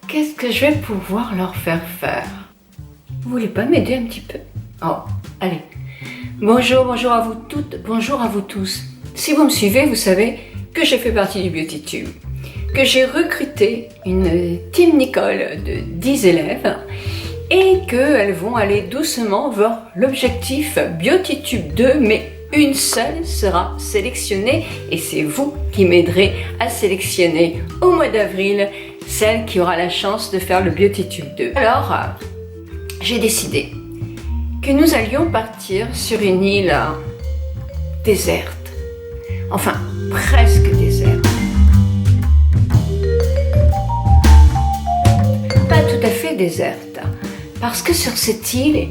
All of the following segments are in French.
qu'est-ce que je vais pouvoir leur faire faire? Vous voulez pas m'aider un petit peu? Oh, allez. Bonjour à vous toutes, bonjour à vous tous. Si vous me suivez, vous savez que j'ai fait partie du Beauty Tube, que j'ai recruté une team Nicole de 10 élèves et qu'elles vont aller doucement vers l'objectif Beauty Tube 2, mais une seule sera sélectionnée et c'est vous qui m'aiderez à sélectionner au mois d'avril celle qui aura la chance de faire le Beauty Tube 2. Alors, j'ai décidé que nous allions partir sur une île déserte, enfin presque déserte. Pas tout à fait déserte, parce que sur cette île,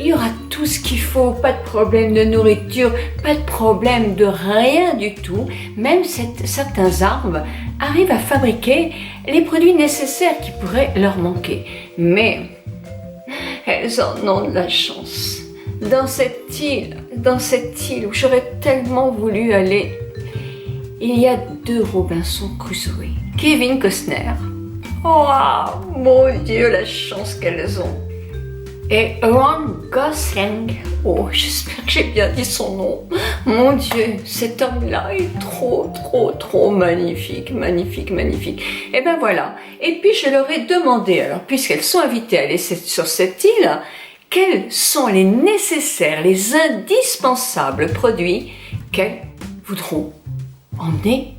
il y aura tout ce qu'il faut, pas de problème de nourriture, pas de problème de rien du tout. Même certains arbres arrivent à fabriquer les produits nécessaires qui pourraient leur manquer. Mais elles en ont de la chance. Dans cette île où j'aurais tellement voulu aller, il y a 2 Robinson Crusoe. Kevin Costner. Oh, mon Dieu, la chance qu'elles ont. Et Ryan Gosling. Oh, j'espère que j'ai bien dit son nom. Mon Dieu, cet homme-là est trop magnifique, magnifique. Et ben voilà. Et puis je leur ai demandé, alors puisqu'elles sont invitées à aller sur cette île, quels sont les nécessaires, les indispensables produits qu'elles voudront emmener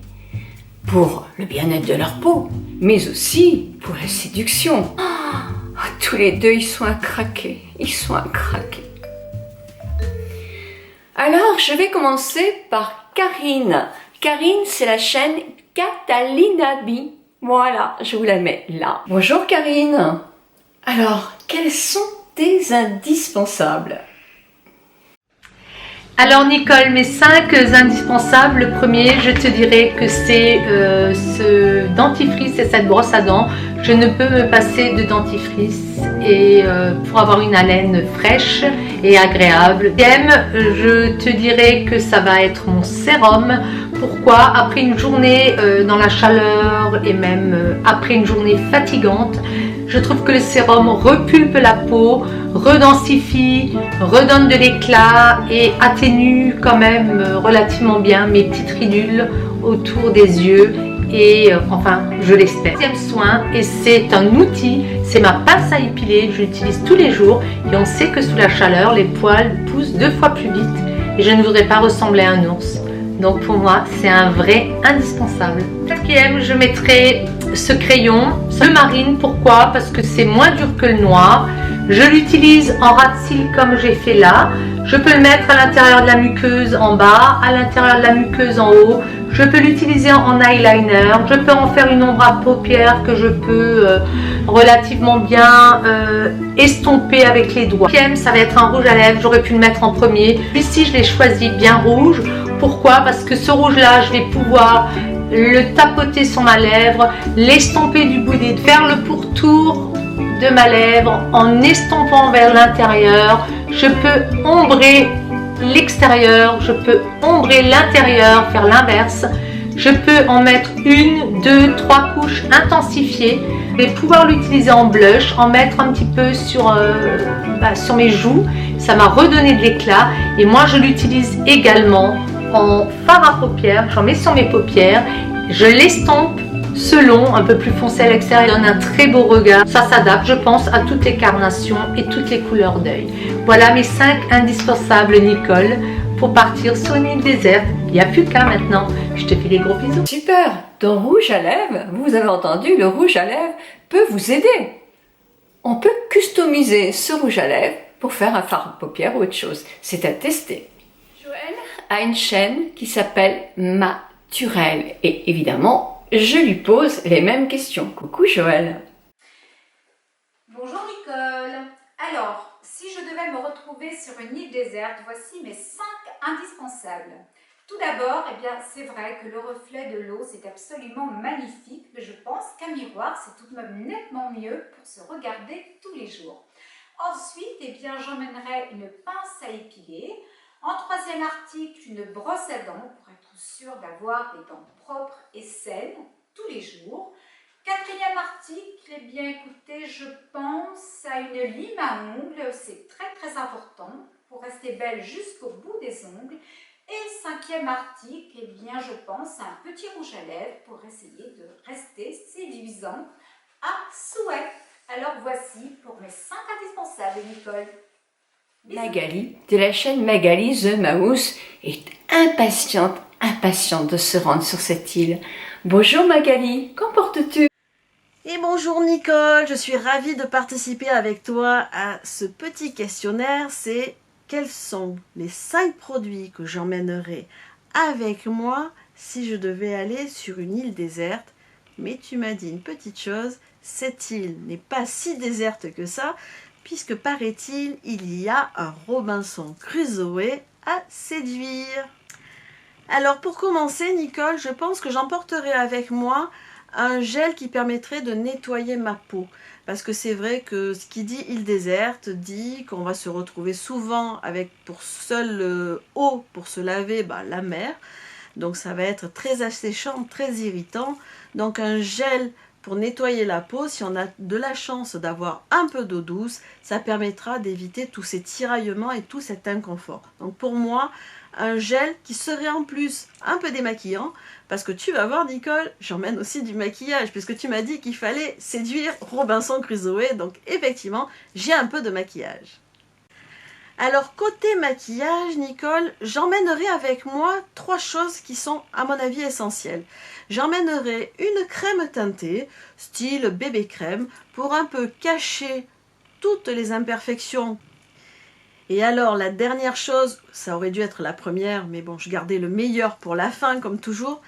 pour le bien-être de leur peau, mais aussi pour la séduction. Tous les deux, ils sont à craquer. Alors, je vais commencer par Karine. Karine, c'est la chaîne Catalina B. Voilà, je vous la mets là. Bonjour Karine. Alors, quels sont tes indispensables? Alors Nicole, mes 5 indispensables, le premier, je te dirais que c'est ce dentifrice et cette brosse à dents. Je ne peux me passer de dentifrice et pour avoir une haleine fraîche et agréable. Deuxième, je te dirais que ça va être mon sérum. Pourquoi? Après une journée dans la chaleur et même après une journée fatigante, je trouve que le sérum repulpe la peau, redensifie, redonne de l'éclat et atténue quand même relativement bien mes petites ridules autour des yeux et enfin je l'espère. Deuxième soin, et c'est un outil, c'est ma pince à épiler, je l'utilise tous les jours et on sait que sous la chaleur les poils poussent 2 fois plus vite et je ne voudrais pas ressembler à un ours. Donc pour moi c'est un vrai indispensable. Quatrième, je mettrai ce crayon, ce marine. Pourquoi? Parce que c'est moins dur que le noir. Je l'utilise en ras de cils comme j'ai fait là. Je peux le mettre à l'intérieur de la muqueuse en bas, à l'intérieur de la muqueuse en haut. Je peux l'utiliser en eyeliner. Je peux en faire une ombre à paupières que je peux relativement bien estomper avec les doigts. Cinquième, ça va être un rouge à lèvres. J'aurais pu le mettre en premier. Ici, je l'ai choisi bien rouge. Pourquoi? Parce que ce rouge-là, je vais pouvoir le tapoter sur ma lèvre, l'estomper du bout des doigts, faire le pourtour de ma lèvre en estampant vers l'intérieur. Je peux ombrer l'extérieur, je peux ombrer l'intérieur, faire l'inverse. Je peux en mettre 1, 2, 3 couches intensifiées. Je vais pouvoir l'utiliser en blush, en mettre un petit peu sur mes joues. Ça m'a redonné de l'éclat et moi je l'utilise également en fard à paupières. J'en mets sur mes paupières, je l'estompe selon, un peu plus foncé à l'extérieur, donne un très beau regard. Ça s'adapte, je pense, à toutes les carnations et toutes les couleurs d'œil. Voilà mes 5 indispensables, Nicole, pour partir sur une île déserte. Il n'y a plus qu'à maintenant. Je te fais des gros bisous. Super. Ton rouge à lèvres, vous avez entendu, le rouge à lèvres peut vous aider. On peut customiser ce rouge à lèvres pour faire un fard à paupières ou autre chose. C'est à tester. Joël a une chaîne qui s'appelle Maturel et évidemment, je lui pose les mêmes questions. Coucou Joël. Bonjour Nicole. Alors, si je devais me retrouver sur une île déserte, voici mes 5 indispensables. Tout d'abord, eh bien, c'est vrai que le reflet de l'eau, c'est absolument magnifique, mais je pense qu'un miroir, c'est tout de même nettement mieux pour se regarder tous les jours. Ensuite, eh bien, j'emmènerai une pince à épiler. En troisième article, une brosse à dents pour être sûr d'avoir des dents propres et saines tous les jours. Quatrième article, eh bien écoutez, je pense à une lime à ongles, c'est très important pour rester belle jusqu'au bout des ongles. Et 5e article, eh bien je pense à un petit rouge à lèvres pour essayer de rester séduisant à souhait. Alors voici pour mes 5 indispensables, Nicole. Bisous. Magali, de la chaîne Magali The Mouse, est impatiente de se rendre sur cette île. Bonjour Magali, qu'en portes-tu? Et bonjour Nicole, je suis ravie de participer avec toi à ce petit questionnaire. C'est quels sont les 5 produits que j'emmènerai avec moi si je devais aller sur une île déserte. Mais tu m'as dit une petite chose, cette île n'est pas si déserte que ça, puisque paraît-il, il y a un Robinson Crusoe à séduire. Alors pour commencer Nicole, je pense que j'emporterai avec moi un gel qui permettrait de nettoyer ma peau. Parce que c'est vrai que ce qui dit île déserte dit qu'on va se retrouver souvent avec pour seule eau pour se laver la mer. Donc ça va être très asséchant, très irritant. Donc un gel pour nettoyer la peau, si on a de la chance d'avoir un peu d'eau douce, ça permettra d'éviter tous ces tiraillements et tout cet inconfort. Donc pour moi, un gel qui serait en plus un peu démaquillant, parce que tu vas voir Nicole, j'emmène aussi du maquillage, puisque tu m'as dit qu'il fallait séduire Robinson Crusoe, donc effectivement, j'ai un peu de maquillage. Alors côté maquillage, Nicole, j'emmènerai avec moi 3 choses qui sont à mon avis essentielles. J'emmènerai une crème teintée, style bébé crème, pour un peu cacher toutes les imperfections. Et alors la dernière chose, ça aurait dû être la première, mais bon, je gardais le meilleur pour la fin comme toujours.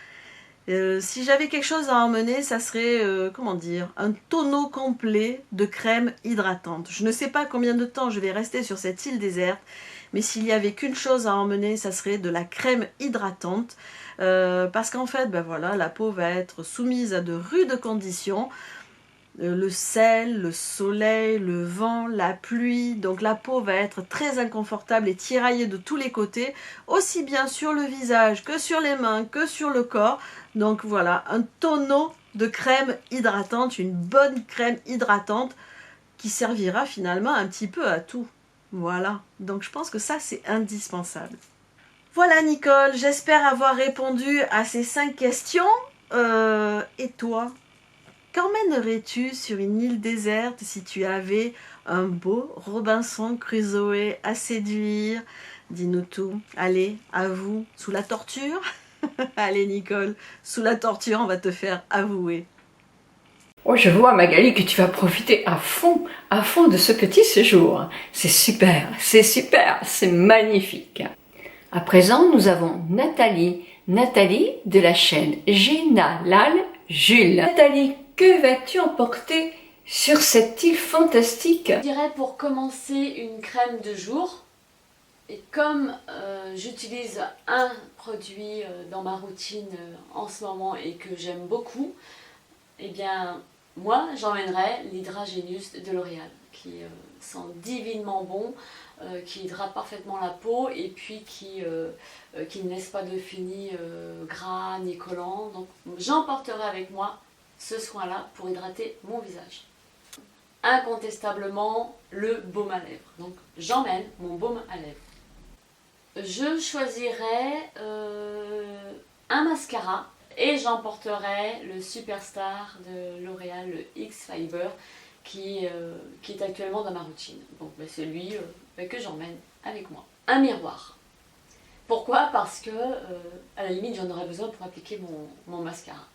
Si j'avais quelque chose à emmener, ça serait, comment dire, un tonneau complet de crème hydratante. Je ne sais pas combien de temps je vais rester sur cette île déserte, mais s'il n'y avait qu'une chose à emmener, ça serait de la crème hydratante. Parce qu'en fait, voilà, la peau va être soumise à de rudes conditions. Le sel, le soleil, le vent, la pluie, donc la peau va être très inconfortable et tiraillée de tous les côtés, aussi bien sur le visage que sur les mains, que sur le corps. Donc voilà, un tonneau de crème hydratante, une bonne crème hydratante qui servira finalement un petit peu à tout. Voilà, donc je pense que ça c'est indispensable. Voilà Nicole, j'espère avoir répondu à ces 5 questions. Et toi ? Qu'emmènerais-tu sur une île déserte si tu avais un beau Robinson Crusoe à séduire? Dis-nous tout. Allez, à vous, sous la torture? Allez Nicole, sous la torture, on va te faire avouer. Oh, je vois Magali que tu vas profiter à fond de ce petit séjour. C'est super, c'est magnifique. À présent, nous avons Nathalie de la chaîne Géna Lal Jules. Nathalie, que vas-tu emporter sur cette île fantastique? Je dirais pour commencer une crème de jour. Et comme j'utilise un produit dans ma routine en ce moment et que j'aime beaucoup, eh bien moi j'emmènerai l'Hydragenius de L'Oréal qui sent divinement bon, qui hydrate parfaitement la peau et puis qui ne laisse pas de fini gras ni collant. Donc j'emporterai avec moi ce soin-là pour hydrater mon visage. Incontestablement le baume à lèvres. Donc j'emmène mon baume à lèvres. Je choisirai un mascara et j'emporterai le Superstar de L'Oréal, le X-Fiber, qui est actuellement dans ma routine. Donc c'est lui que j'emmène avec moi. Un miroir. Pourquoi? Parce que à la limite j'en aurais besoin pour appliquer mon mascara.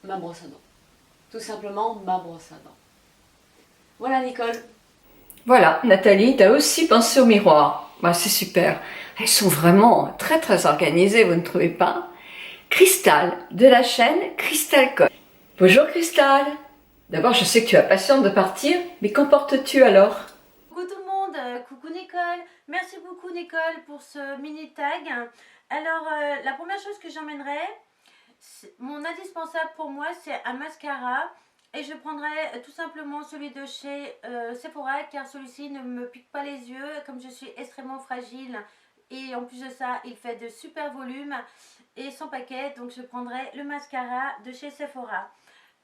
Ma brosse à dents. Tout simplement ma brosse à dents. Voilà Nicole. Voilà, Nathalie, tu as aussi pensé au miroir. C'est super. Elles sont vraiment très organisées, vous ne trouvez pas? Cristal, de la chaîne Crystal Code. Bonjour Cristal. D'abord, je sais que tu es impatiente de partir, mais qu'en portes-tu alors? Coucou tout le monde, coucou Nicole. Merci beaucoup Nicole pour ce mini tag. Alors, la première chose que j'emmènerai, mon indispensable pour moi, c'est un mascara. Et je prendrai tout simplement celui de chez Sephora, car celui-ci ne me pique pas les yeux, comme je suis extrêmement fragile. Et en plus de ça, il fait de super volume et sans paquet. Donc je prendrai le mascara de chez Sephora.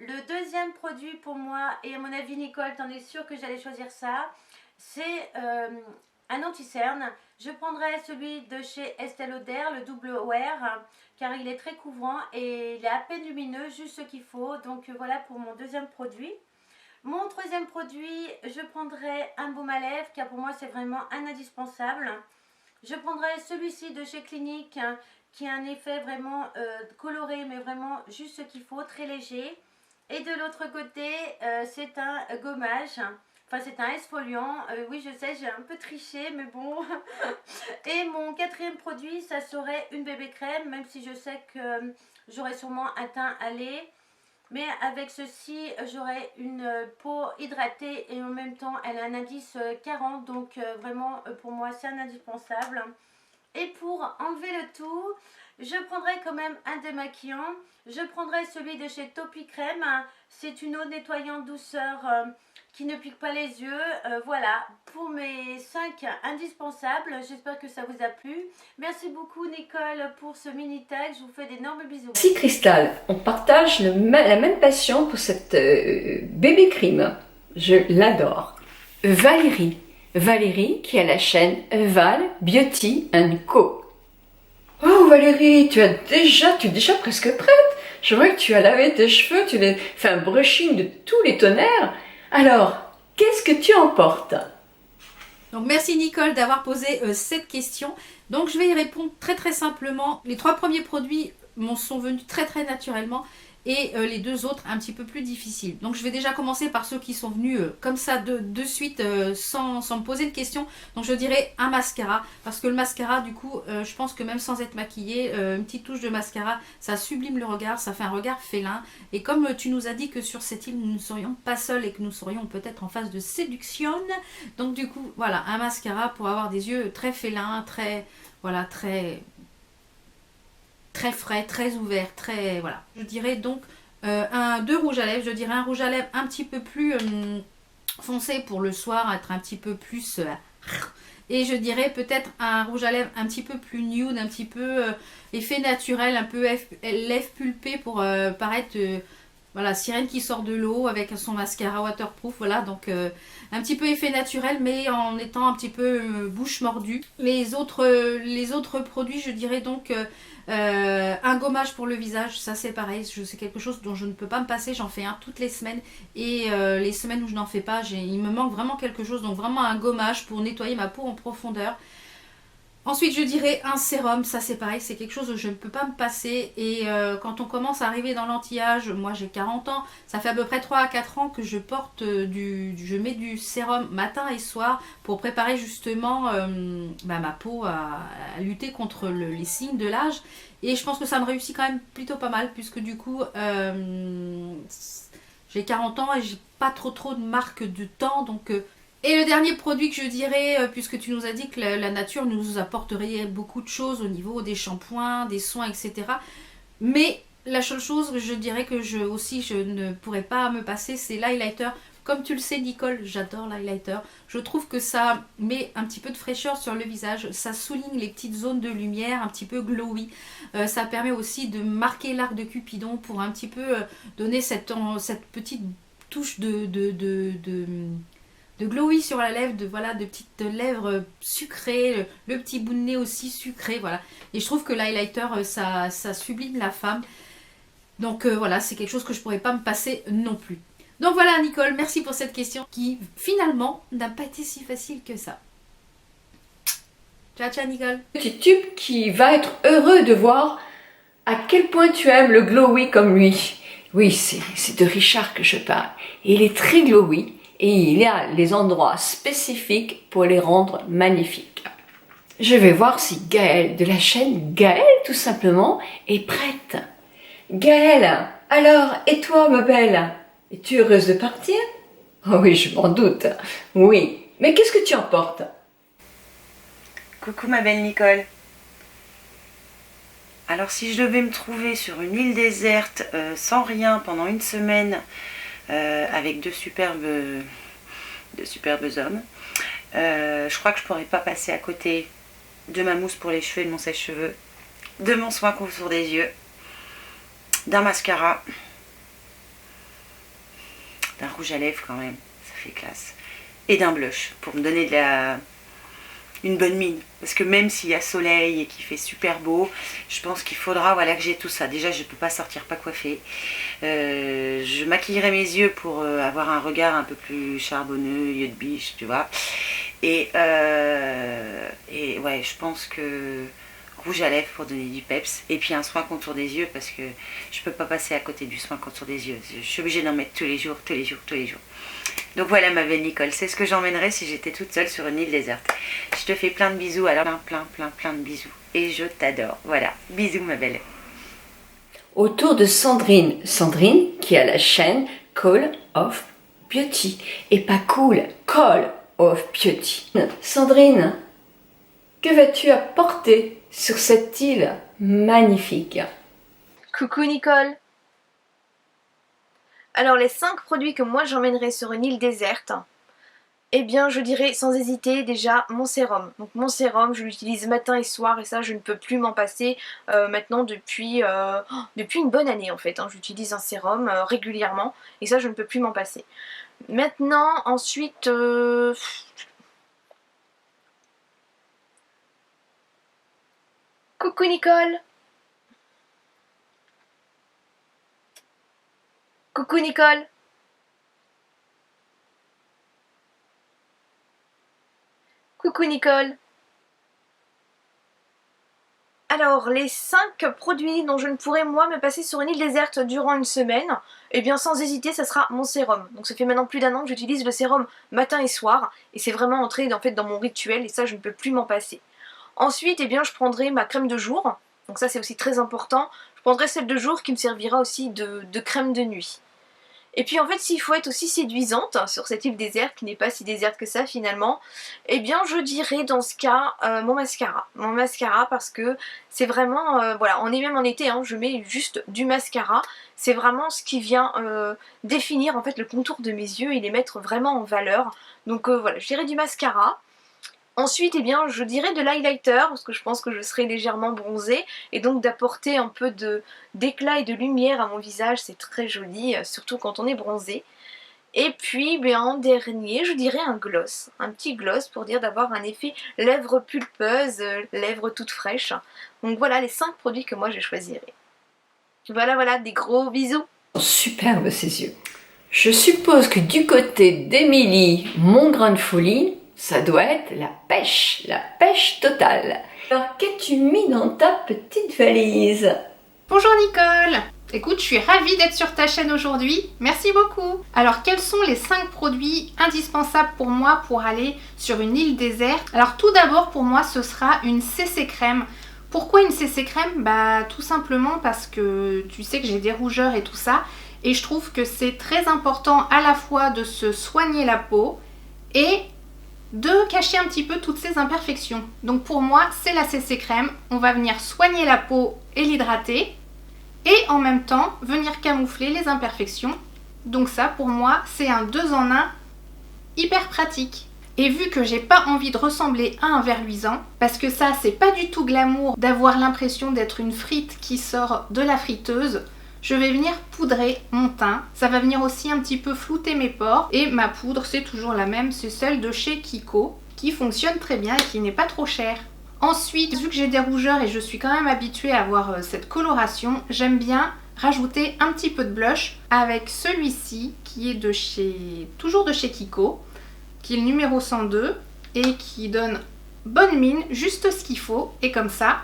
Le deuxième produit pour moi, et à mon avis Nicole, t'en es sûre que j'allais choisir ça, c'est un anti-cerne. Je prendrai celui de chez Estée Lauder, le double wear, car il est très couvrant et il est à peine lumineux, juste ce qu'il faut. Donc voilà pour mon deuxième produit. Mon troisième produit, je prendrai un baume à lèvres, car pour moi c'est vraiment un indispensable. Je prendrai celui-ci de chez Clinique, qui a un effet vraiment coloré, mais vraiment juste ce qu'il faut, très léger. Et de l'autre côté, c'est un gommage, enfin c'est un exfoliant. Oui, je sais, j'ai un peu triché, mais bon. Et mon quatrième produit, ça serait une bébé crème, même si je sais que j'aurai sûrement un teint à lait. Mais avec ceci, j'aurai une peau hydratée et en même temps, elle a un indice 40. Donc vraiment, pour moi, c'est un indispensable. Et pour enlever le tout, je prendrai quand même un démaquillant. Je prendrai celui de chez Topi Crème. C'est une eau nettoyante douceur qui ne pique pas les yeux. Voilà, pour mes 5 indispensables. J'espère que ça vous a plu. Merci beaucoup Nicole pour ce mini tag. Je vous fais d'énormes bisous. Si Cristal, on partage la même passion pour cette bébé crème. Je l'adore. Valérie qui a la chaîne Val Beauty & Co. Oh Valérie, tu es déjà presque prête. Je vois que tu as lavé tes cheveux, tu les fait un brushing de tous les tonnerres. Alors, qu'est-ce que tu emportes? Donc merci Nicole d'avoir posé cette question. Donc je vais y répondre très simplement. Les 3 premiers produits sont venus très naturellement et les 2 autres un petit peu plus difficiles. Donc je vais déjà commencer par ceux qui sont venus comme ça de suite sans me poser de questions. Donc je dirais un mascara, parce que le mascara du coup je pense que même sans être maquillée, une petite touche de mascara, ça sublime le regard, ça fait un regard félin. Et comme tu nous as dit que sur cette île nous ne serions pas seuls et que nous serions peut-être en phase de séduction, donc du coup voilà, un mascara pour avoir des yeux très félins, très frais, très ouvert, très voilà. Je dirais donc 2 rouges à lèvres. Je dirais un rouge à lèvres un petit peu plus foncé pour le soir, être un petit peu plus et je dirais peut-être un rouge à lèvres un petit peu plus nude, un petit peu effet naturel, un peu lèvres pulpées pour paraître voilà, sirène qui sort de l'eau avec son mascara waterproof. Voilà, donc un petit peu effet naturel, mais en étant un petit peu bouche mordue. Les autres produits, je dirais donc un gommage pour le visage. Ça c'est pareil, c'est quelque chose dont je ne peux pas me passer. J'en fais un toutes les semaines, et les semaines où je n'en fais pas, il me manque vraiment quelque chose. Donc vraiment un gommage pour nettoyer ma peau en profondeur. Ensuite je dirais un sérum, ça c'est pareil, c'est quelque chose que je ne peux pas me passer. Et quand on commence à arriver dans l'anti-âge, moi j'ai 40 ans, ça fait à peu près 3 à 4 ans que je porte je mets du sérum matin et soir pour préparer justement ma peau à lutter contre les signes de l'âge. Et je pense que ça me réussit quand même plutôt pas mal, puisque du coup j'ai 40 ans et j'ai pas trop de marque de temps, donc et le dernier produit que je dirais, puisque tu nous as dit que la nature nous apporterait beaucoup de choses au niveau des shampoings, des soins, etc. Mais la seule chose que je dirais que je ne pourrais pas me passer, c'est l'highlighter. Comme tu le sais Nicole, j'adore l'highlighter. Je trouve que ça met un petit peu de fraîcheur sur le visage, ça souligne les petites zones de lumière un petit peu glowy. Ça permet aussi de marquer l'arc de Cupidon pour un petit peu donner cette petite touche de glowy sur la lèvre, de petites lèvres sucrées, le petit bout de nez aussi sucré, voilà. Et je trouve que l'highlighter, ça sublime la femme. Donc voilà, c'est quelque chose que je pourrais pas me passer non plus. Donc voilà Nicole, merci pour cette question qui finalement n'a pas été si facile que ça. Ciao Nicole. Petit tube qui va être heureux de voir à quel point tu aimes le glowy comme lui. Oui, c'est de Richard que je parle. Il est très glowy. Et il y a les endroits spécifiques pour les rendre magnifiques. Je vais voir si Gaëlle, de la chaîne Gaëlle tout simplement, est prête. Gaëlle, alors, et toi ma belle? Es-tu heureuse de partir? Oh oui, je m'en doute. Oui, mais qu'est-ce que tu emportes? Coucou ma belle Nicole. Alors si je devais me trouver sur une île déserte sans rien pendant une semaine, avec deux superbes hommes, je crois que je pourrais pas passer à côté de ma mousse pour les cheveux et de mon sèche-cheveux, de mon soin contour des yeux, d'un mascara d'un rouge à lèvres quand même, ça fait classe. Et d'un blush pour me donner une bonne mine. Parce que même s'il y a soleil et qu'il fait super beau, je pense qu'il faudra voilà, que j'ai tout ça. Déjà, je ne peux pas sortir pas coiffée. Je maquillerai mes yeux pour avoir un regard un peu plus charbonneux, yeux de biche, tu vois. Et ouais, je pense que rouge à lèvres pour donner du peps. Et puis un soin contour des yeux parce que je peux pas passer à côté du soin contour des yeux. Je suis obligée d'en mettre tous les jours. Donc voilà ma belle Nicole, c'est ce que j'emmènerais si j'étais toute seule sur une île déserte. Je te fais plein de bisous, alors plein de bisous. Et je t'adore. Voilà, bisous ma belle. Autour de Sandrine. Sandrine qui a la chaîne Call of Beauty. Et pas cool, Call of Beauty. Sandrine, que vas-tu apporter sur cette île magnifique? Coucou Nicole. Alors les 5 produits que moi j'emmènerais sur une île déserte, eh bien je dirais sans hésiter déjà mon sérum. Donc mon sérum je l'utilise matin et soir et ça je ne peux plus m'en passer maintenant depuis une bonne année en fait. J'utilise un sérum régulièrement et ça je ne peux plus m'en passer. Maintenant ensuite... Coucou Nicole. Coucou Nicole. Coucou Nicole. Alors, les 5 produits dont je ne pourrais moi me passer sur une île déserte durant une semaine, eh bien sans hésiter, ça sera mon sérum. Donc ça fait maintenant plus d'1 an que j'utilise le sérum matin et soir, et c'est vraiment entré en fait dans mon rituel, et ça je ne peux plus m'en passer. Ensuite, eh bien, je prendrai ma crème de jour, donc ça c'est aussi très important. Je prendrai celle de jour qui me servira aussi de crème de nuit. Et puis en fait, s'il faut être aussi séduisante sur cette île déserte, qui n'est pas si déserte que ça finalement, eh bien je dirais dans ce cas mon mascara. Mon mascara parce que c'est vraiment, voilà, on est même en été, je mets juste du mascara. C'est vraiment ce qui vient définir en fait le contour de mes yeux et les mettre vraiment en valeur. Donc voilà, je dirais du mascara. Ensuite, eh bien, je dirais de l'highlighter, parce que je pense que je serai légèrement bronzée, et donc d'apporter un peu d'éclat et de lumière à mon visage, c'est très joli, surtout quand on est bronzé. Et puis, bien, en dernier, je dirais un gloss, un petit gloss pour dire d'avoir un effet lèvres pulpeuses, lèvres toutes fraîches. Donc voilà les 5 produits que moi je choisirais. Voilà, des gros bisous. Superbe ces yeux. Je suppose que du côté d'Émilie, mon grain de folie, ça doit être la pêche totale. Alors, qu'as-tu mis dans ta petite valise? Bonjour Nicole. Écoute, je suis ravie d'être sur ta chaîne aujourd'hui. Merci beaucoup. Alors, quels sont les 5 produits indispensables pour moi pour aller sur une île déserte? Alors, tout d'abord, pour moi, ce sera une CC crème. Pourquoi une CC crème? Bah, tout simplement parce que tu sais que j'ai des rougeurs et tout ça. Et je trouve que c'est très important à la fois de se soigner la peau et de cacher un petit peu toutes ces imperfections. Donc pour moi, c'est la CC crème. On va venir soigner la peau et l'hydrater. Et en même temps, venir camoufler les imperfections. Donc ça, pour moi, c'est un 2 en 1 hyper pratique. Et vu que j'ai pas envie de ressembler à un ver luisant, parce que ça, c'est pas du tout glamour d'avoir l'impression d'être une frite qui sort de la friteuse, je vais venir poudrer mon teint. Ça va venir aussi un petit peu flouter mes pores. Et ma poudre, c'est toujours la même, c'est celle de chez Kiko, qui fonctionne très bien et qui n'est pas trop chère. Ensuite, vu que j'ai des rougeurs et je suis quand même habituée à avoir cette coloration, j'aime bien rajouter un petit peu de blush avec celui-ci, qui est toujours de chez Kiko, qui est le numéro 102 et qui donne bonne mine, juste ce qu'il faut. Et comme ça,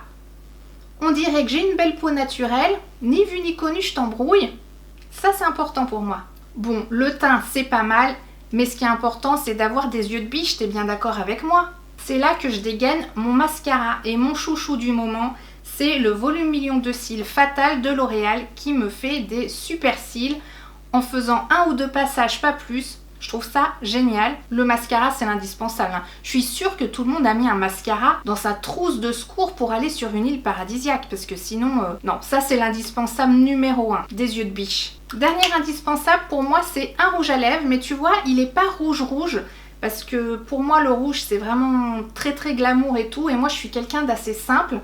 on dirait que j'ai une belle peau naturelle, ni vu ni connu, je t'embrouille. Ça, c'est important pour moi. Bon, le teint, c'est pas mal, mais ce qui est important, c'est d'avoir des yeux de biche, t'es bien d'accord avec moi? C'est là que je dégaine mon mascara et mon chouchou du moment, c'est le volume million de cils Fatal de L'Oréal qui me fait des super cils en faisant 1 ou 2 passages, pas plus. Je trouve ça génial. Le mascara, c'est l'indispensable. Je suis sûre que tout le monde a mis un mascara dans sa trousse de secours pour aller sur une île paradisiaque. Parce que sinon, non, ça c'est l'indispensable numéro 1 des yeux de biche. Dernier indispensable pour moi, c'est un rouge à lèvres. Mais tu vois, il n'est pas rouge. Parce que pour moi, le rouge, c'est vraiment très glamour et tout. Et moi, je suis quelqu'un d'assez simple.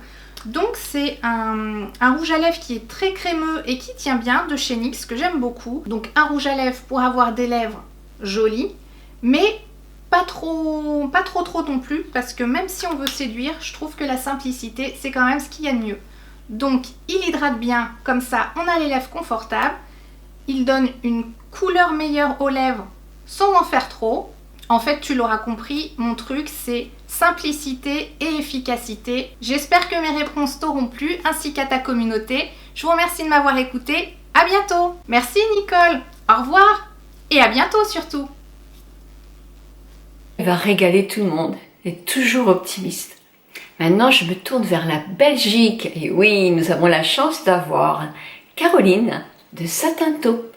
Donc c'est un rouge à lèvres qui est très crémeux et qui tient bien de chez NYX, que j'aime beaucoup. Donc un rouge à lèvres pour avoir des lèvres jolies, mais pas trop non plus, parce que même si on veut séduire, je trouve que la simplicité c'est quand même ce qu'il y a de mieux. Donc il hydrate bien, comme ça on a les lèvres confortables, il donne une couleur meilleure aux lèvres sans en faire trop. En fait, tu l'auras compris, mon truc c'est simplicité et efficacité. J'espère que mes réponses t'auront plu, ainsi qu'à ta communauté. Je vous remercie de m'avoir écouté. À bientôt. Merci Nicole. Au revoir. Et à bientôt surtout. Elle va régaler tout le monde. Elle est toujours optimiste. Maintenant, je me tourne vers la Belgique. Et oui, nous avons la chance d'avoir Caroline de Satinto.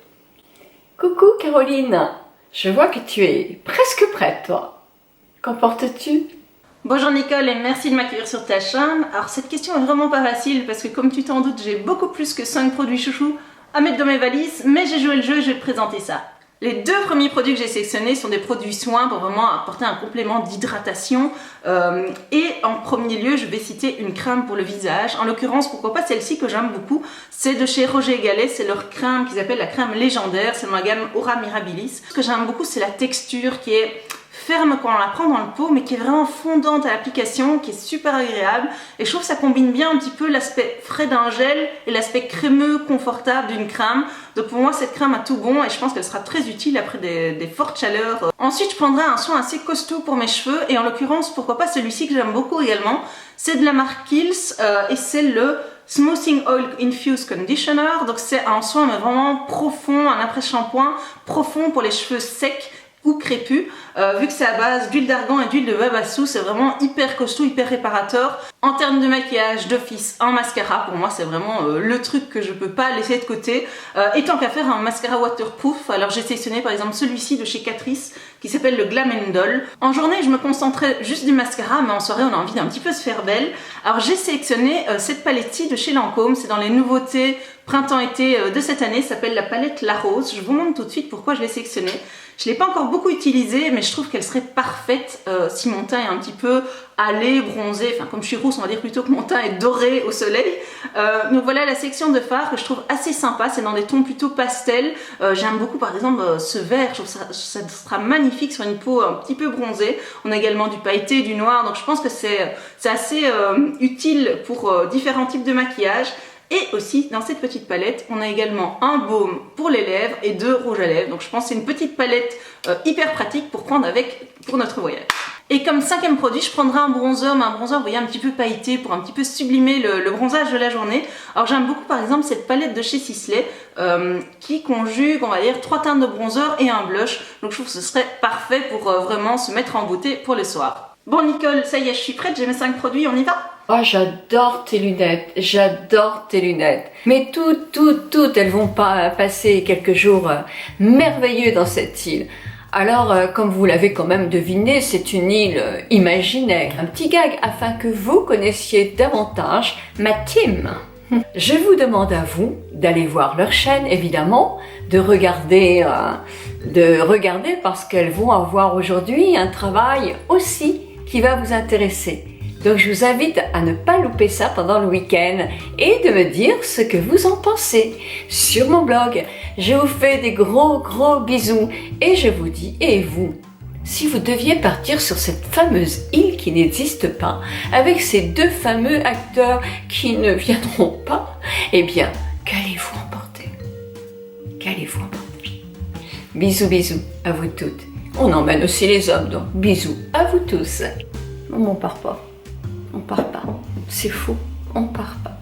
Coucou Caroline. Je vois que tu es presque prête, toi. Qu'en portes-tu? Bonjour Nicole et merci de m'accueillir sur ta chaîne. Alors cette question est vraiment pas facile parce que comme tu t'en doutes, j'ai beaucoup plus que 5 produits chouchous à mettre dans mes valises, mais j'ai joué le jeu et je vais te présenter ça. Les 2 premiers produits que j'ai sélectionnés sont des produits soins pour vraiment apporter un complément d'hydratation. Et en premier lieu, je vais citer une crème pour le visage. En l'occurrence, pourquoi pas celle-ci que j'aime beaucoup. C'est de chez Roger & Gallet, c'est leur crème qu'ils appellent la crème légendaire. C'est dans la gamme Aura Mirabilis. Ce que j'aime beaucoup, c'est la texture qui est ferme quand on la prend dans le pot, mais qui est vraiment fondante à l'application, qui est super agréable. Et je trouve que ça combine bien un petit peu l'aspect frais d'un gel et l'aspect crémeux, confortable d'une crème. Donc pour moi, cette crème a tout bon et je pense qu'elle sera très utile après des fortes chaleurs. Ensuite, je prendrai un soin assez costaud pour mes cheveux et en l'occurrence, pourquoi pas celui-ci que j'aime beaucoup également. C'est de la marque Kiehl's et c'est le Smoothing Oil Infused Conditioner. Donc c'est un soin mais vraiment profond, un après-shampoing profond pour les cheveux secs ou crépus, vu que c'est à base d'huile d'argan et d'huile de babassu, c'est vraiment hyper costaud, hyper réparateur. En termes de maquillage, d'office, un mascara, pour moi c'est vraiment le truc que je peux pas laisser de côté. Et tant qu'à faire un mascara waterproof, alors j'ai sélectionné par exemple celui-ci de chez Catrice, qui s'appelle le Glam & Doll. En journée, je me concentrais juste du mascara, mais en soirée, on a envie d'un petit peu se faire belle. Alors j'ai sélectionné cette palette-ci de chez Lancôme, c'est dans les nouveautés printemps-été de cette année, ça s'appelle la palette La Rose. Je vous montre tout de suite pourquoi je l'ai sélectionnée. Je ne l'ai pas encore beaucoup utilisée, mais je trouve qu'elle serait parfaite si mon teint est un petit peu hâlé, bronzé, enfin comme je suis rousse, on va dire plutôt que mon teint est doré au soleil. Donc voilà la sélection de fards que je trouve assez sympa, c'est dans des tons plutôt pastels. J'aime beaucoup par exemple ce vert, je trouve ça sera magnifique sur une peau un petit peu bronzée. On a également du pailleté, du noir, donc je pense que c'est assez utile pour différents types de maquillage. Et aussi, dans cette petite palette, on a également un baume pour les lèvres et 2 rouges à lèvres. Donc je pense que c'est une petite palette hyper pratique pour prendre avec pour notre voyage. Et comme 5e produit, je prendrai un bronzer, mais un bronzer, vous voyez, un petit peu pailleté pour un petit peu sublimer le bronzage de la journée. Alors j'aime beaucoup par exemple cette palette de chez Sisley qui conjugue, on va dire, 3 teintes de bronzer et un blush. Donc je trouve que ce serait parfait pour vraiment se mettre en beauté pour le soir. Bon Nicole, ça y est, je suis prête, j'ai mes 5 produits, on y va? Oh, j'adore tes lunettes, j'adore tes lunettes. Mais toutes, elles vont pas passer quelques jours merveilleux dans cette île. Alors, comme vous l'avez quand même deviné, c'est une île imaginaire. Un petit gag afin que vous connaissiez davantage ma team. Je vous demande à vous d'aller voir leur chaîne, évidemment, de regarder parce qu'elles vont avoir aujourd'hui un travail aussi qui va vous intéresser. Donc je vous invite à ne pas louper ça pendant le week-end et de me dire ce que vous en pensez sur mon blog. Je vous fais des gros bisous et je vous dis, et vous, si vous deviez partir sur cette fameuse île qui n'existe pas, avec ces 2 fameux acteurs qui ne viendront pas, eh bien, qu'allez-vous emporter? Qu'allez-vous emporter? Bisous à vous toutes. On emmène aussi les hommes, donc bisous à vous tous. Non, on part pas. On part pas. C'est faux. On part pas.